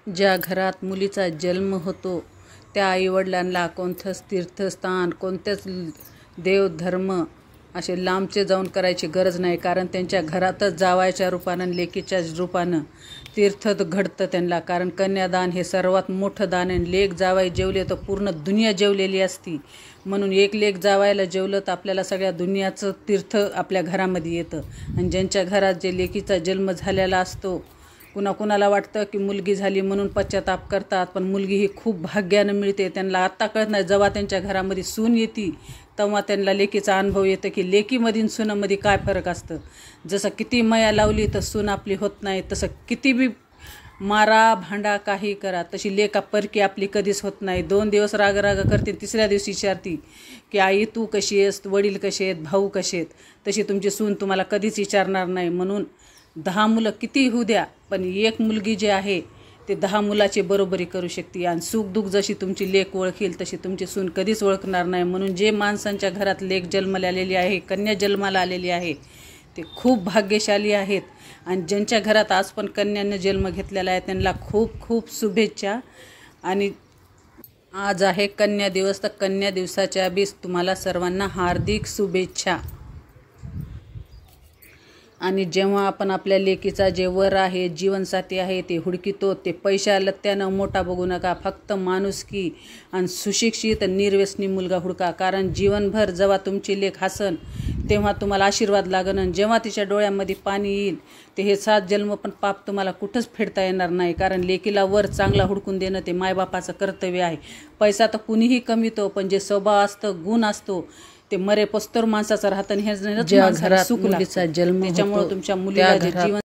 ज्या घरात मुलीचा जन्म होतो त्या आईवडिलांना कोणतंच तीर्थस्थान, कोणतेच देवधर्म असे लांबचे जाऊन करायची गरज नाही, कारण त्यांच्या घरातच जावायच्या रूपानं, लेकीच्या रूपानं तीर्थ घडतं त्यांना. कारण कन्यादान हे सर्वात मोठं दान आहे. लेक जावाई जेवले तर पूर्ण दुनिया जेवलेली असती, म्हणून एक लेक जावायला जेवलं तर आपल्याला सगळ्या दुनियाचं तीर्थ आपल्या घरामध्ये येतं. आणि ज्यांच्या घरात जे लेकीचा जन्म झालेला असतो, कुणाकुणाला वाटतं की मुलगी झाली म्हणून पश्चाताप करतात, पण मुलगी ही खूप भाग्यानं मिळते. त्यांना आत्ता कळत नाही, जेव्हा त्यांच्या घरामध्ये सून येते तेव्हा त्यांना लेकीचा अनुभव येतं की लेकीमधील सुनामध्ये काय फरक असतं. जसं किती माया लावली तर सून आपली होत नाही, तसं किती बी मारा भांडा काही करा तशी लेका परकी आपली कधीच होत नाही. 2 दिवस राग करते, तिसऱ्या दिवशी विचारती की आई तू कशी आहेस, वडील कसे आहेत, भाऊ कसे आहेत. तशी तुमची सून तुम्हाला कधीच विचारणार नाही. म्हणून 10 मुलं किती होऊ द्या, पण एक मुलगी जी आहे ते 10 मुलाची बरोबरी करू शकते. आणि सुखदुःख जशी तुमची लेक ओळखेल तशी तुमची सून कधीच ओळखणार नाही. म्हणून जे माणसांच्या घरात लेक जन्माला आलेली आहे, कन्या जन्माला आलेली आहे, ते खूप भाग्यशाली आहेत. आणि ज्यांच्या घरात आज पण कन्याने जन्म घेतलेला आहे त्यांना खूप खूप शुभेच्छा. आणि आज आहे कन्या दिवस, तर कन्या दिवसाच्या बी तुम्हाला सर्वांना हार्दिक शुभेच्छा. आणि जेव्हा आपण आपल्या लेकीचा जे वर आहे, जीवनसाथी आहे ते हुडकितो, ते पैशा लत्त्यानं मोठा बघू नका. फक्त माणुसकी आणि सुशिक्षित निर्व्यसनी मुलगा हुडका. कारण जीवनभर जेव्हा तुमची लेक हसन तेव्हा तुम्हाला आशीर्वाद लागन, आणि जेव्हा तिच्या डोळ्यामध्ये पाणी येईल ते हे 7 जन्म पण पाप तुम्हाला कुठंच फेडता येणार नाही. कारण लेकीला वर चांगला हुडकून देणं ते मायबापाचं कर्तव्य आहे. पैसा तर कुणीही कमीतो, पण जे स्वभाव असतं, गुण असतो ते मरे पस्तोर माणसाचं राहतं. हे ज्या घरात मुलीचा जन्म त्याच्यामुळे तुमच्या मुलीला जे जीवन